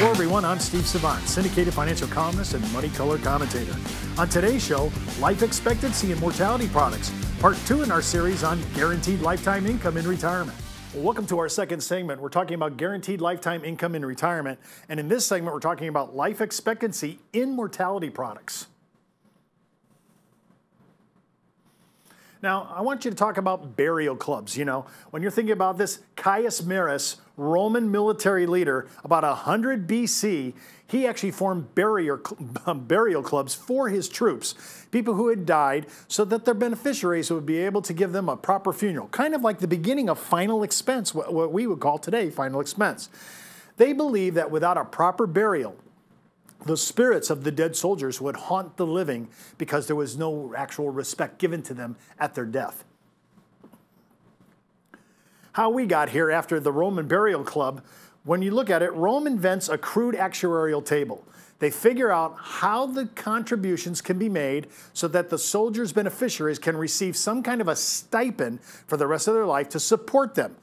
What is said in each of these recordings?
Hello everyone, I'm Steve Savant, syndicated financial columnist and money color commentator. On today's show, life expectancy and mortality products, part 2 in our series on guaranteed lifetime income in retirement. Well, welcome to our second segment. We're talking about guaranteed lifetime income in retirement, and in this segment we're talking about life expectancy in mortality products. Now, I want you to talk about burial clubs. You know, when you're thinking about this, Caius Marius, Roman military leader, about 100 BC, he actually formed burial clubs for his troops, people who had died, so that their beneficiaries would be able to give them a proper funeral, kind of like the beginning of final expense, what we would call today final expense. They believed that without a proper burial, the spirits of the dead soldiers would haunt the living because there was no actual respect given to them at their death. How we got here after the Roman burial club, when you look at it, Rome invents a crude actuarial table. They figure out how the contributions can be made so that the soldiers' beneficiaries can receive some kind of a stipend for the rest of their life to support them.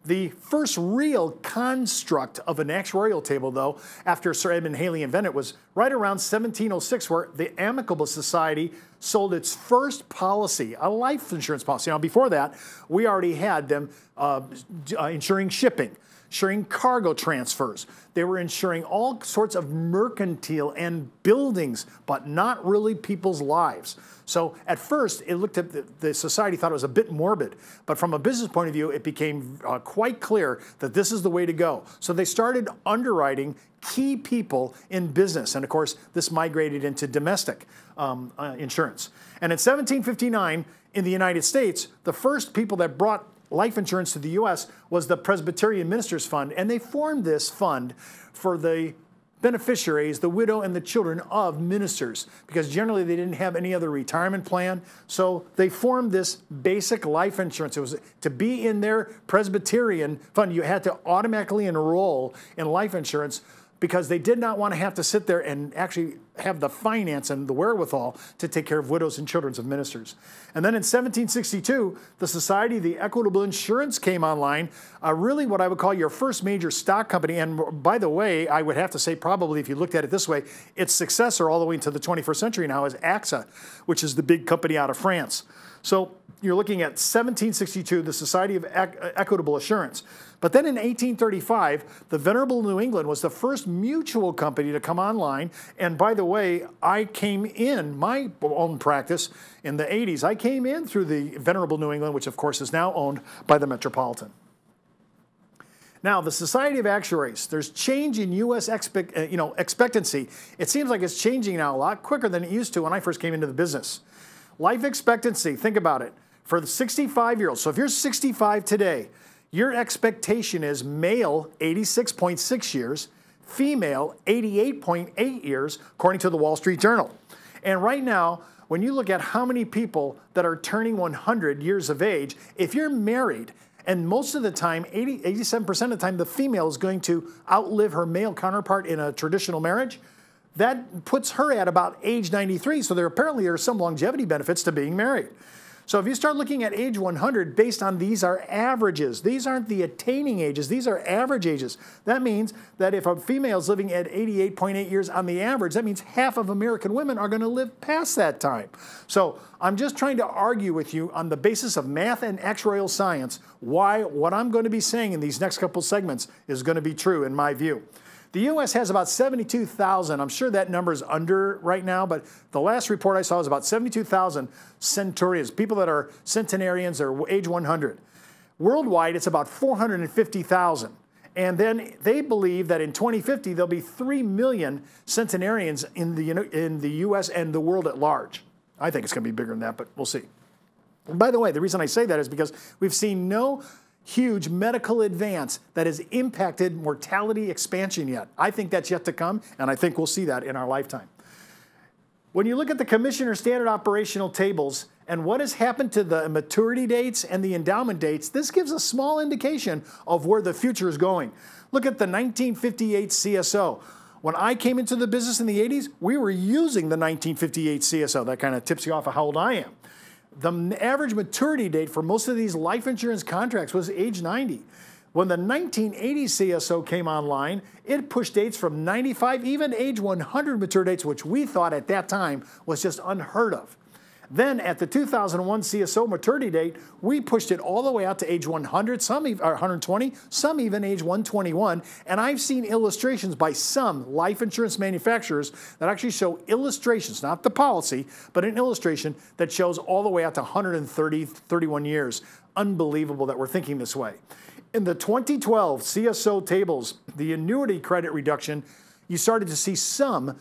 The first real construct of an actuarial table, though, after Sir Edmund Halley invented it, was right around 1706, where the Amicable Society sold its first policy, a life insurance policy. Now, before that, we already had them insuring shipping, insuring cargo transfers. They were insuring all sorts of mercantile and buildings, but not really people's lives. So at first, it looked at the society thought it was a bit morbid, but from a business point of view, it became quite clear that this is the way to go. So they started underwriting key people in business, and of course, this migrated into domestic insurance. And in 1759, in the United States, the first people that brought life insurance to the U.S. was the Presbyterian Ministers Fund, and they formed this fund for the beneficiaries, the widow and the children of ministers, because generally they didn't have any other retirement plan. So they formed this basic life insurance. It was to be in their Presbyterian fund, you had to automatically enroll in life insurance because they did not want to have to sit there and actually have the finance and the wherewithal to take care of widows and children of ministers. And then in 1762, the Society of the Equitable Insurance came online, really what I would call your first major stock company. And by the way, I would have to say probably if you looked at it this way, its successor all the way into the 21st century now is AXA, which is the big company out of France. So you're looking at 1762, the Society of Equitable Assurance. But then in 1835, the Venerable New England was the first mutual company to come online. And by the way, I came in my own practice in the 80s. I came in through the Venerable New England, which of course is now owned by the Metropolitan. Now, the Society of Actuaries, there's change in U.S. expectancy. It seems like it's changing now a lot quicker than it used to when I first came into the business. Life expectancy, think about it, for the 65-year-olds. So if you're 65 today, your expectation is male 86.6 years, female 88.8 years, according to the Wall Street Journal. And right now, when you look at how many people that are turning 100 years of age, if you're married, and most of the time, 87% of the time, the female is going to outlive her male counterpart in a traditional marriage, that puts her at about age 93. So there apparently are some longevity benefits to being married. So if you start looking at age 100 based on these are averages, these aren't the attaining ages, these are average ages. That means that if a female is living at 88.8 years on the average, that means half of American women are going to live past that time. So I'm just trying to argue with you on the basis of math and actuarial science why what I'm going to be saying in these next couple segments is going to be true in my view. The U.S. has about 72,000. I'm sure that number is under right now, but the last report I saw was about 72,000 centurions, people that are centenarians or age 100. Worldwide, it's about 450,000. And then they believe that in 2050, there'll be 3 million centenarians in the U.S. and the world at large. I think it's going to be bigger than that, but we'll see. And by the way, the reason I say that is because we've seen no huge medical advance that has impacted mortality expansion yet. I think that's yet to come, and I think we'll see that in our lifetime. When you look at the Commissioner Standard Operational Tables and what has happened to the maturity dates and the endowment dates, this gives a small indication of where the future is going. Look at the 1958 CSO. When I came into the business in the 80s, we were using the 1958 CSO. That kind of tips you off of how old I am. The average maturity date for most of these life insurance contracts was age 90. When the 1980 CSO came online, it pushed dates from 95, even age 100 mature dates, which we thought at that time was just unheard of. Then at the 2001 CSO maturity date, we pushed it all the way out to age 100, some even 120, some even age 121. And I've seen illustrations by some life insurance manufacturers that actually show illustrations, not the policy, but an illustration that shows all the way out to 130, 31 years. Unbelievable that we're thinking this way. In the 2012 CSO tables, the annuity credit reduction, you started to see some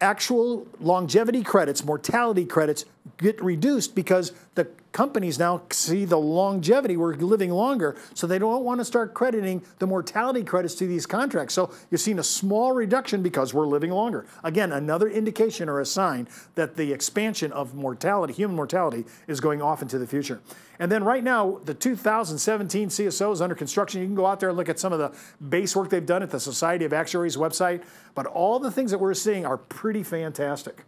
actual longevity credits, mortality credits get reduced because the companies now see the longevity, we're living longer, so they don't want to start crediting the mortality credits to these contracts. So you're seeing a small reduction because we're living longer. Again, another indication or a sign that the expansion of mortality, human mortality, is going off into the future. And then right now, the 2017 CSO is under construction. You can go out there and look at some of the base work they've done at the Society of Actuaries website, but all the things that we're seeing are pretty fantastic.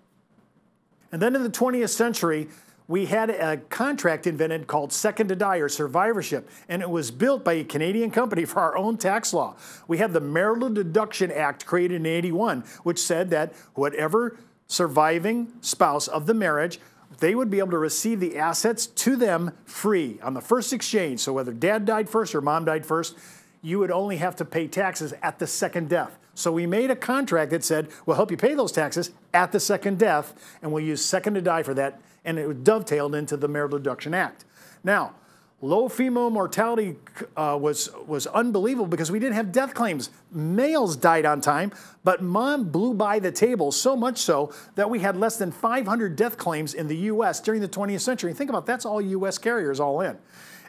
And then in the 20th century, we had a contract invented called second to die or survivorship, and it was built by a Canadian company for our own tax law. We had the Marital Deduction Act created in '81, which said that whatever surviving spouse of the marriage, they would be able to receive the assets to them free on the first exchange. So whether dad died first or mom died first, you would only have to pay taxes at the second death. So we made a contract that said, we'll help you pay those taxes at the second death, and we'll use second to die for that, and it was dovetailed into the Marital Deduction Act. Now, low female mortality was unbelievable because we didn't have death claims. Males died on time, but mom blew by the table, so much so that we had less than 500 death claims in the U.S. during the 20th century. Think about that's all U.S. carriers all in.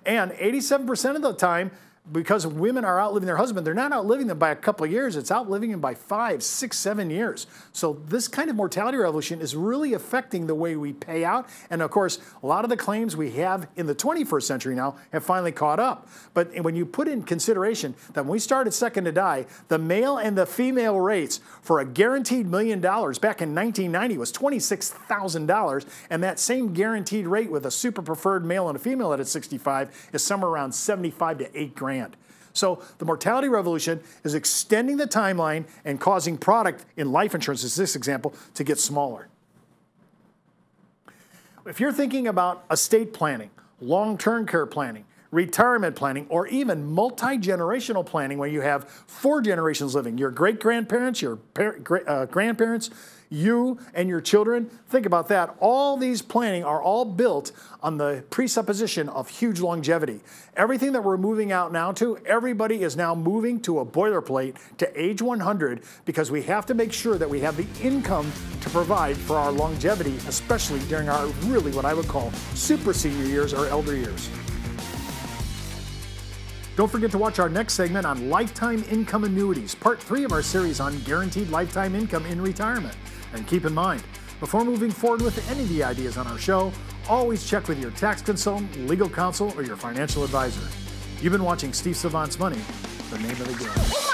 And 87% of the time, because women are outliving their husband, they're not outliving them by a couple of years, it's outliving them by 5, 6, 7 years. So this kind of mortality revolution is really affecting the way we pay out. And of course, a lot of the claims we have in the 21st century now have finally caught up. But when you put in consideration that when we started second to die, the male and the female rates for a guaranteed $1 million back in 1990 was $26,000. And that same guaranteed rate with a super preferred male and a female at 65 is somewhere around 75 to 8 grand. So the mortality revolution is extending the timeline and causing product in life insurance, as this example, to get smaller. If you're thinking about estate planning, long-term care planning, retirement planning, or even multi-generational planning where you have 4 generations living, your great-grandparents, your grandparents, you and your children, think about that. All these planning are all built on the presupposition of huge longevity. Everything that we're moving out now to, everybody is now moving to a boilerplate to age 100 because we have to make sure that we have the income to provide for our longevity, especially during our really what I would call super senior years or elder years. Don't forget to watch our next segment on lifetime income annuities, part 3 of our series on guaranteed lifetime income in retirement. And keep in mind, before moving forward with any of the ideas on our show, always check with your tax consultant, legal counsel, or your financial advisor. You've been watching Steve Savant's Money, the name of the game.